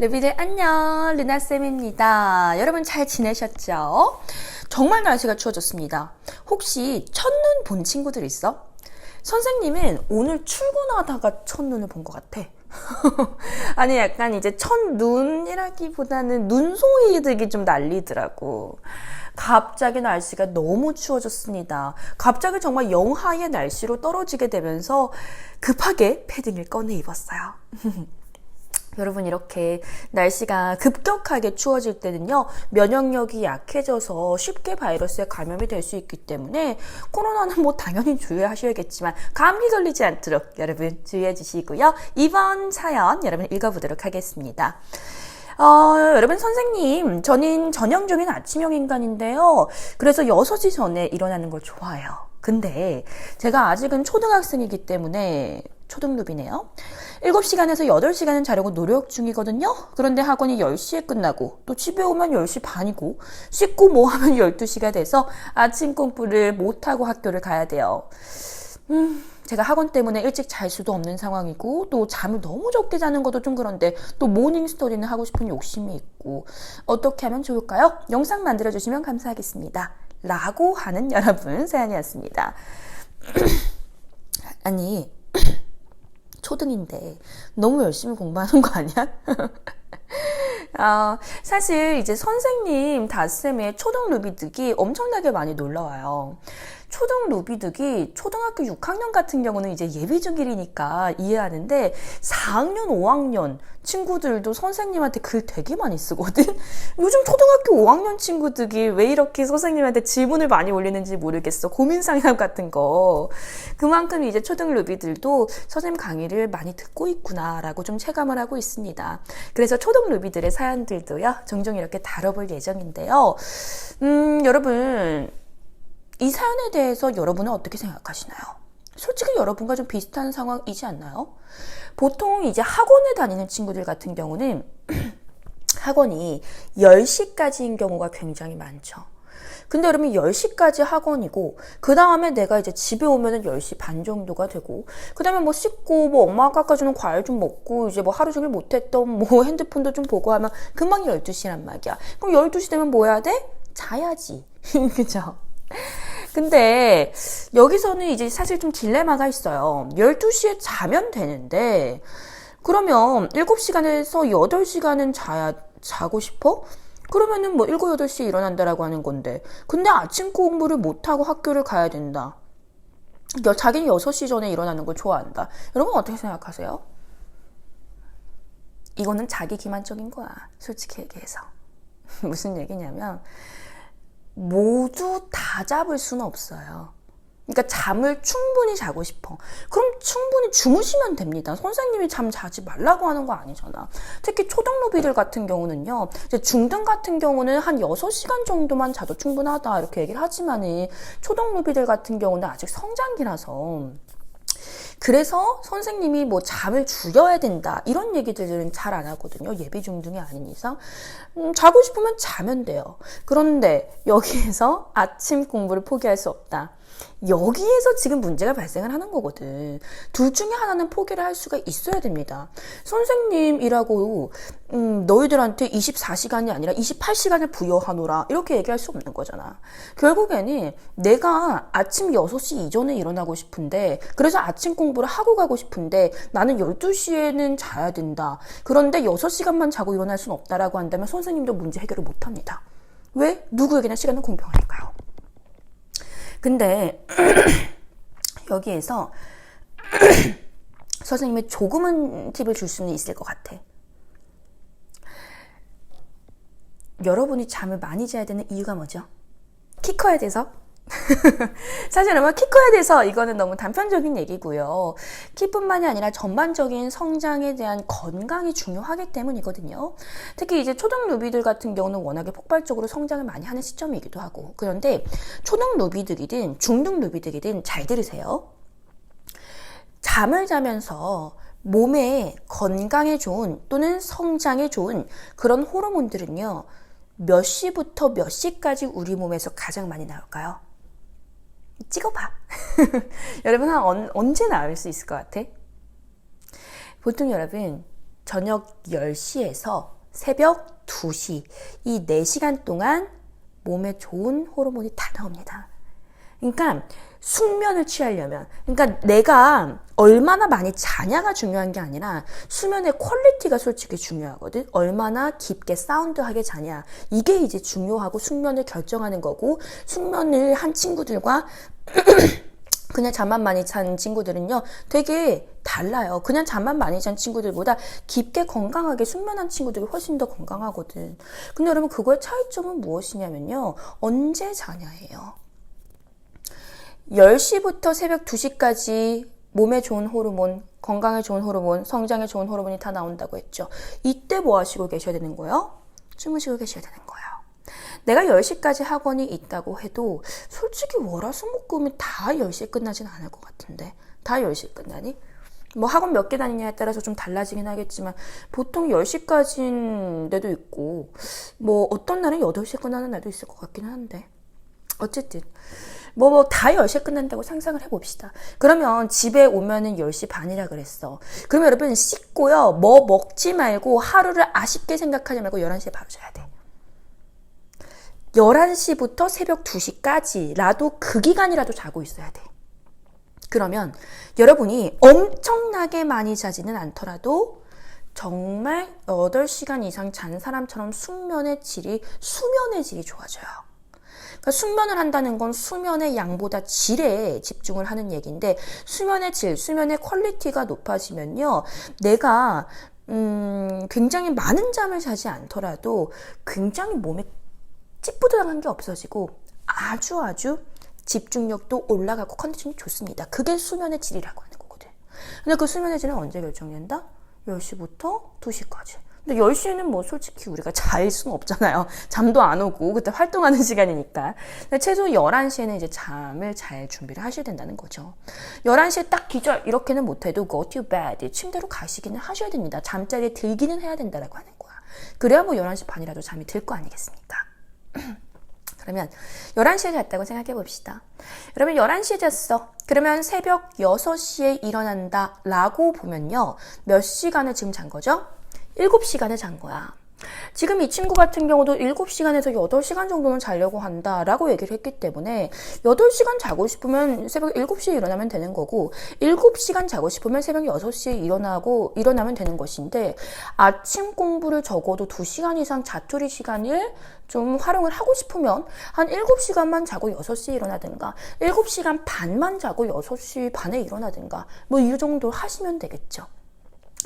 루비들 안녕, 르나쌤입니다. 여러분 잘 지내셨죠? 정말 날씨가 추워졌습니다. 혹시 첫눈 본 친구들 있어? 선생님은 오늘 출근하다가 첫눈을 본 것 같아. 아니 약간 이제 첫눈이라기보다는 눈송이들이 좀 날리더라고. 갑자기 날씨가 너무 추워졌습니다. 갑자기 정말 영하의 날씨로 떨어지게 되면서 급하게 패딩을 꺼내 입었어요. 여러분 이렇게 날씨가 급격하게 추워질 때는요, 면역력이 약해져서 쉽게 바이러스에 감염이 될 수 있기 때문에 코로나는 뭐 당연히 주의하셔야겠지만 감기 걸리지 않도록 여러분 주의해 주시고요. 이번 사연 여러분 읽어보도록 하겠습니다. 여러분 선생님, 저는 전형적인 아침형 인간인데요. 그래서 6시 전에 일어나는 걸 좋아해요. 근데 제가 아직은 초등학생이기 때문에 초등루비네요. 7시간에서 8시간은 자려고 노력 중이거든요. 그런데 학원이 10시에 끝나고 또 집에 오면 10시 반이고 씻고 뭐 하면 12시가 돼서 아침 공부를 못하고 학교를 가야 돼요. 제가 학원 때문에 일찍 잘 수도 없는 상황이고 또 잠을 너무 적게 자는 것도 좀 그런데 또 모닝스토리는 하고 싶은 욕심이 있고 어떻게 하면 좋을까요? 영상 만들어주시면 감사하겠습니다. 라고 하는 여러분 사연이었습니다. 아니 초등인데 너무 열심히 공부하는 거 아니야? 사실 이제 선생님 닷쌤의 초등 루비득이 엄청나게 많이 놀러와요. 초등 루비득이 초등학교 6학년 같은 경우는 이제 예비 중일이니까 이해하는데 4학년, 5학년 친구들도 선생님한테 글 되게 많이 쓰거든? 요즘 초등학교 5학년 친구들이 왜 이렇게 선생님한테 질문을 많이 올리는지 모르겠어. 고민상담 같은 거. 그만큼 이제 초등 루비들도 선생님 강의를 많이 듣고 있구나라고 좀 체감을 하고 있습니다. 그래서 초등 루비들의 사연들도요, 종종 이렇게 다뤄볼 예정인데요. 여러분, 이 사연에 대해서 여러분은 어떻게 생각하시나요? 솔직히 여러분과 좀 비슷한 상황이지 않나요? 보통 이제 학원에 다니는 친구들 같은 경우는 학원이 10시까지인 경우가 굉장히 많죠. 근데 여러분 10시까지 학원이고 그 다음에 내가 이제 집에 오면은 10시 반 정도가 되고 그 다음에 뭐 씻고 뭐 엄마가 깎아주는 과일 좀 먹고 이제 뭐 하루 종일 못했던 뭐 핸드폰도 좀 보고 하면 금방 12시란 말이야. 그럼 12시 되면 뭐 해야 돼? 자야지. 그죠? 근데 여기서는 이제 사실 좀 딜레마가 있어요. 12시에 자면 되는데 그러면 7시간에서 8시간은 자고 싶어? 그러면은 뭐 7, 8시에 일어난다라고 하는 건데 근데 아침 공부를 못하고 학교를 가야 된다. 자기는 6시 전에 일어나는 걸 좋아한다. 여러분 어떻게 생각하세요? 이거는 자기 기만적인 거야. 솔직히 얘기해서. 무슨 얘기냐면 모두 다 잡을 수는 없어요. 그러니까 잠을 충분히 자고 싶어. 그럼 충분히 주무시면 됩니다. 선생님이 잠 자지 말라고 하는 거 아니잖아. 특히 초등루비들 같은 경우는요. 이제 중등 같은 경우는 한 6시간 정도만 자도 충분하다 이렇게 얘기를 하지만은 초등루비들 같은 경우는 아직 성장기라서 그래서 선생님이 뭐 잠을 줄여야 된다 이런 얘기들은 잘 안 하거든요. 예비 중등이 아닌 이상 자고 싶으면 자면 돼요. 그런데 여기에서 아침 공부를 포기할 수 없다. 여기에서 지금 문제가 발생을 하는 거거든. 둘 중에 하나는 포기를 할 수가 있어야 됩니다. 선생님이라고 너희들한테 24시간이 아니라 28시간을 부여하노라 이렇게 얘기할 수 없는 거잖아. 결국에는 내가 아침 6시 이전에 일어나고 싶은데 그래서 아침 공부를 하고 가고 싶은데 나는 12시에는 자야 된다. 그런데 6시간만 자고 일어날 수는 없다라고 한다면 선생님도 문제 해결을 못합니다. 왜? 누구에게나 시간은 공평하니까요. 근데 여기에서 선생님이 조금은 팁을 줄 수는 있을 것 같아. 여러분이 잠을 많이 자야 되는 이유가 뭐죠? 키 커야 돼서? 사실 여러분 키 커야 돼서 이거는 너무 단편적인 얘기고요. 키뿐만이 아니라 전반적인 성장에 대한 건강이 중요하기 때문이거든요. 특히 이제 초등 루비들 같은 경우는 워낙에 폭발적으로 성장을 많이 하는 시점이기도 하고 그런데 초등 루비들이든 중등 루비들이든 잘 들으세요. 잠을 자면서 몸에 건강에 좋은 또는 성장에 좋은 그런 호르몬들은요. 몇 시부터 몇 시까지 우리 몸에서 가장 많이 나올까요? 찍어봐. 여러분 언제 나올 수 있을 것 같아? 보통 여러분 저녁 10시에서 새벽 2시 이 4시간 동안 몸에 좋은 호르몬이 다 나옵니다. 그러니까 숙면을 취하려면, 그러니까 내가 얼마나 많이 자냐가 중요한 게 아니라 수면의 퀄리티가 솔직히 중요하거든. 얼마나 깊게 사운드하게 자냐, 이게 이제 중요하고 숙면을 결정하는 거고, 숙면을 한 친구들과 그냥 잠만 많이 잔 친구들은요 되게 달라요. 그냥 잠만 많이 잔 친구들보다 깊게 건강하게 숙면한 친구들이 훨씬 더 건강하거든. 근데 여러분, 그거의 차이점은 무엇이냐면요, 언제 자냐예요. 10시부터 새벽 2시까지 몸에 좋은 호르몬, 건강에 좋은 호르몬, 성장에 좋은 호르몬이 다 나온다고 했죠. 이때 뭐 하시고 계셔야 되는 거예요? 주무시고 계셔야 되는 거예요. 내가 10시까지 학원이 있다고 해도 솔직히 월화수목금이 다 10시에 끝나진 않을 것 같은데. 다 10시에 끝나니? 뭐 학원 몇 개 다니냐에 따라서 좀 달라지긴 하겠지만 보통 10시까지인 데도 있고, 뭐 어떤 날은 8시에 끝나는 날도 있을 것 같긴 한데, 어쨌든 다 10시에 끝난다고 상상을 해봅시다. 그러면 집에 오면은 10시 반이라 그랬어. 그러면 여러분, 씻고요, 뭐 먹지 말고 하루를 아쉽게 생각하지 말고 11시에 바로 자야 돼. 11시부터 새벽 2시까지라도 그 기간이라도 자고 있어야 돼. 그러면 여러분이 엄청나게 많이 자지는 않더라도 정말 8시간 이상 잔 사람처럼 수면의 질이 좋아져요. 그러니까 숙면을 한다는 건 수면의 양보다 질에 집중을 하는 얘기인데, 수면의 질, 수면의 퀄리티가 높아지면요, 내가 굉장히 많은 잠을 자지 않더라도 굉장히 몸에 찌뿌드랑한 게 없어지고 아주 집중력도 올라가고 컨디션이 좋습니다. 그게 수면의 질이라고 하는 거거든. 근데 그 수면의 질은 언제 결정된다? 10시부터 2시까지. 근데 10시에는 뭐 솔직히 우리가 잘 수는 없잖아요. 잠도 안 오고 그때 활동하는 시간이니까. 근데 최소 11시에는 이제 잠을 잘 준비를 하셔야 된다는 거죠. 11시에 딱 기절 이렇게는 못해도 go to bed, 침대로 가시기는 하셔야 됩니다. 잠자리에 들기는 해야 된다라고 하는 거야. 그래야 뭐 11시 반이라도 잠이 들 거 아니겠습니까? 그러면 11시에 잤다고 생각해 봅시다. 여러분, 11시에 잤어. 그러면 새벽 6시에 일어난다 라고 보면요, 몇 시간을 지금 잔 거죠? 7시간을 잔 거야. 지금 이 친구 같은 경우도 7시간에서 8시간 정도는 자려고 한다라고 얘기를 했기 때문에 8시간 자고 싶으면 새벽 7시에 일어나면 되는 거고, 7시간 자고 싶으면 새벽 6시에 일어나면 되는 것인데, 아침 공부를 적어도 2시간 이상 자투리 시간을 좀 활용을 하고 싶으면 한 7시간만 자고 6시에 일어나든가, 7시간 반만 자고 6시 반에 일어나든가, 뭐 이 정도 하시면 되겠죠.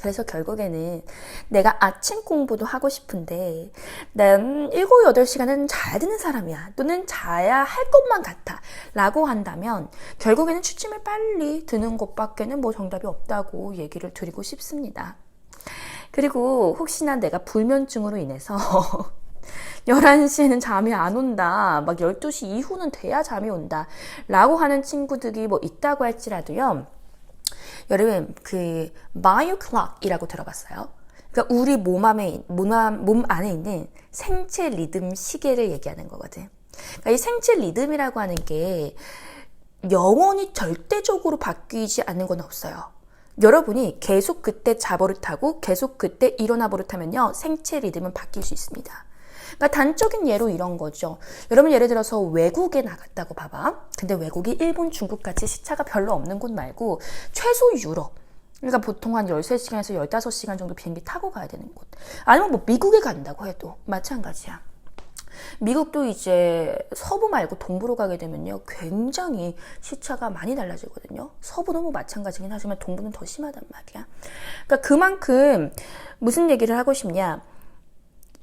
그래서 결국에는 내가 아침 공부도 하고 싶은데 난 7, 8시간은 자야 되는 사람이야, 또는 자야 할 것만 같아 라고 한다면 결국에는 취침을 빨리 드는 것밖에는 뭐 정답이 없다고 얘기를 드리고 싶습니다. 그리고 혹시나 내가 불면증으로 인해서 11시에는 잠이 안 온다, 막 12시 이후는 돼야 잠이 온다 라고 하는 친구들이 뭐 있다고 할지라도요, 여러분, 그 바이오 클럭이라고 들어봤어요? 그러니까 우리 몸 안에 있는 생체 리듬 시계를 얘기하는 거거든. 그러니까 이 생체 리듬이라고 하는 게 영원히 절대적으로 바뀌지 않는 건 없어요. 여러분이 계속 그때 자버릇하고 계속 그때 일어나 버릇하면요, 생체 리듬은 바뀔 수 있습니다. 그러니까 단적인 예로 이런 거죠. 여러분, 예를 들어서 외국에 나갔다고 봐봐. 근데 외국이 일본, 중국 같이 시차가 별로 없는 곳 말고 최소 유럽, 그러니까 보통 한 13시간에서 15시간 정도 비행기 타고 가야 되는 곳, 아니면 뭐 미국에 간다고 해도 마찬가지야. 미국도 이제 서부 말고 동부로 가게 되면요, 굉장히 시차가 많이 달라지거든요. 서부도 뭐 마찬가지긴 하지만 동부는 더 심하단 말이야. 그러니까 그만큼 무슨 얘기를 하고 싶냐,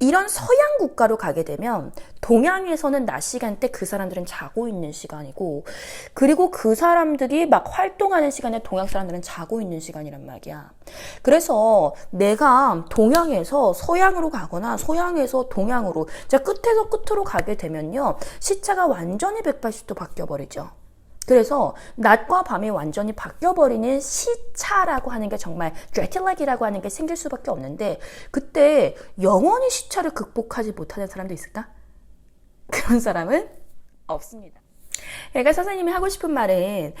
이런 서양 국가로 가게 되면 동양에서는 낮 시간대 그 사람들은 자고 있는 시간이고, 그리고 그 사람들이 막 활동하는 시간에 동양 사람들은 자고 있는 시간이란 말이야. 그래서 내가 동양에서 서양으로 가거나 서양에서 동양으로, 자 끝에서 끝으로 가게 되면요, 시차가 완전히 180도 바뀌어버리죠. 그래서 낮과 밤이 완전히 바뀌어버리는 시차라고 하는 게, 정말 제트랙이라고 하는 게 생길 수밖에 없는데, 그때 영원히 시차를 극복하지 못하는 사람도 있을까? 그런 사람은 없습니다. 그러니까 선생님이 하고 싶은 말은,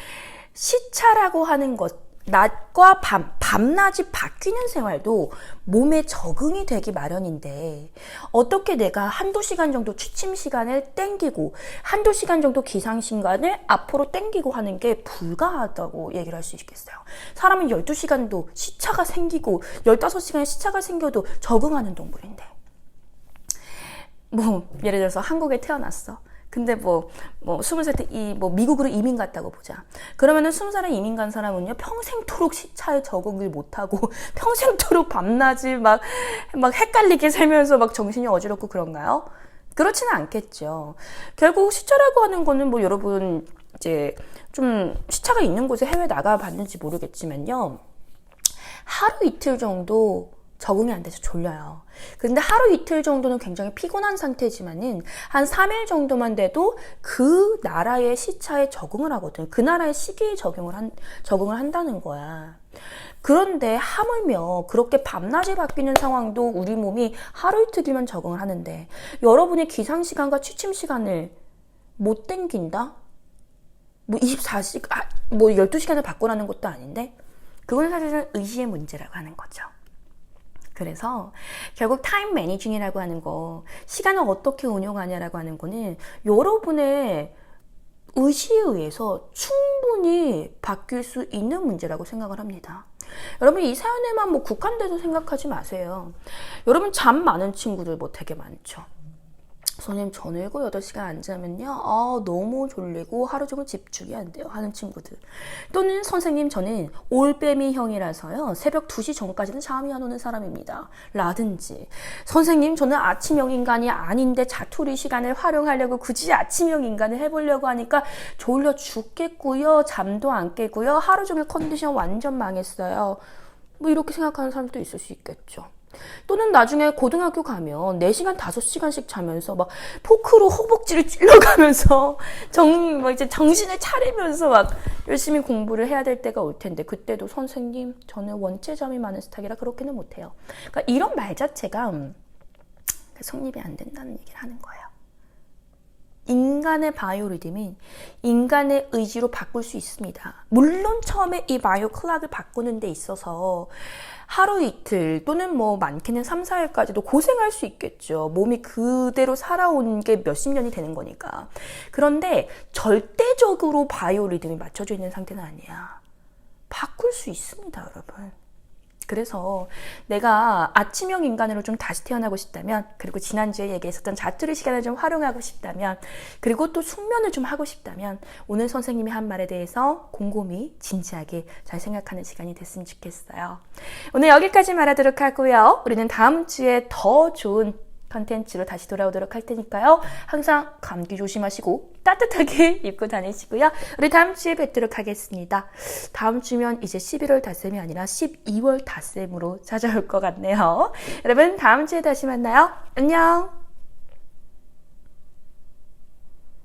시차라고 하는 것, 낮과 밤낮이 바뀌는 생활도 몸에 적응이 되기 마련인데 어떻게 내가 한두 시간 정도 취침 시간을 땡기고 한두 시간 정도 기상 시간을 앞으로 땡기고 하는 게 불가하다고 얘기를 할 수 있겠어요. 사람은 12시간도 시차가 생기고 15시간의 시차가 생겨도 적응하는 동물인데 예를 들어서 한국에 태어났어. 근데 20살 때 미국으로 이민 갔다고 보자. 그러면은 20살에 이민 간 사람은요, 평생토록 시차에 적응을 못하고, 평생토록 밤낮이 막 헷갈리게 살면서 막 정신이 어지럽고 그런가요? 그렇지는 않겠죠. 결국 시차라고 하는 거는 여러분, 이제 좀 시차가 있는 곳에 해외 나가봤는지 모르겠지만요. 하루 이틀 정도 적응이 안 돼서 졸려요. 근데 하루 이틀 정도는 굉장히 피곤한 상태지만은 한 3일 정도만 돼도 그 나라의 시차에 적응을 하거든. 그 나라의 시기에 적응을 한다는 거야. 그런데 하물며 그렇게 밤낮이 바뀌는 상황도 우리 몸이 하루 이틀이면 적응을 하는데 여러분의 기상 시간과 취침 시간을 못 땡긴다? 24시간, 12시간을 바꾸라는 것도 아닌데 그건 사실은 의지의 문제라고 하는 거죠. 그래서 결국 타임 매니징이라고 하는 거, 시간을 어떻게 운용하냐라고 하는 거는 여러분의 의지에 의해서 충분히 바뀔 수 있는 문제라고 생각을 합니다. 여러분 이 사연에만 국한돼서 생각하지 마세요. 여러분 잠 많은 친구들 되게 많죠. 선생님 저는 7, 8시간 안 자면요 너무 졸리고 하루 종일 집중이 안 돼요 하는 친구들, 또는 선생님 저는 올빼미 형이라서요 새벽 2시 전까지는 잠이 안 오는 사람입니다 라든지, 선생님 저는 아침형 인간이 아닌데 자투리 시간을 활용하려고 굳이 아침형 인간을 해보려고 하니까 졸려 죽겠고요, 잠도 안 깨고요, 하루 종일 컨디션 완전 망했어요. 이렇게 생각하는 사람도 있을 수 있겠죠. 또는 나중에 고등학교 가면 4시간, 5시간씩 자면서 포크로 허벅지를 찔러가면서 이제 정신을 차리면서 열심히 공부를 해야 될 때가 올 텐데 그때도 선생님 저는 원체 잠이 많은 스타일이라 그렇게는 못해요. 그러니까 이런 말 자체가 성립이 안 된다는 얘기를 하는 거예요. 인간의 바이오리듬이 인간의 의지로 바꿀 수 있습니다. 물론 처음에 이 바이오 클락을 바꾸는 데 있어서 하루 이틀 또는 많게는 3, 4일까지도 고생할 수 있겠죠. 몸이 그대로 살아온 게 몇십 년이 되는 거니까. 그런데 절대적으로 바이오리듬이 맞춰져 있는 상태는 아니야. 바꿀 수 있습니다, 여러분. 그래서 내가 아침형 인간으로 좀 다시 태어나고 싶다면, 그리고 지난주에 얘기했었던 자투리 시간을 좀 활용하고 싶다면, 그리고 또 숙면을 좀 하고 싶다면 오늘 선생님이 한 말에 대해서 곰곰이 진지하게 잘 생각하는 시간이 됐으면 좋겠어요. 오늘 여기까지 말하도록 하고요. 우리는 다음 주에 더 좋은 컨텐츠로 다시 돌아오도록 할 테니까요. 항상 감기 조심하시고 따뜻하게 입고 다니시고요. 우리 다음 주에 뵙도록 하겠습니다. 다음 주면 이제 11월 닷새이 아니라 12월 닷새으로 찾아올 것 같네요. 여러분 다음 주에 다시 만나요. 안녕.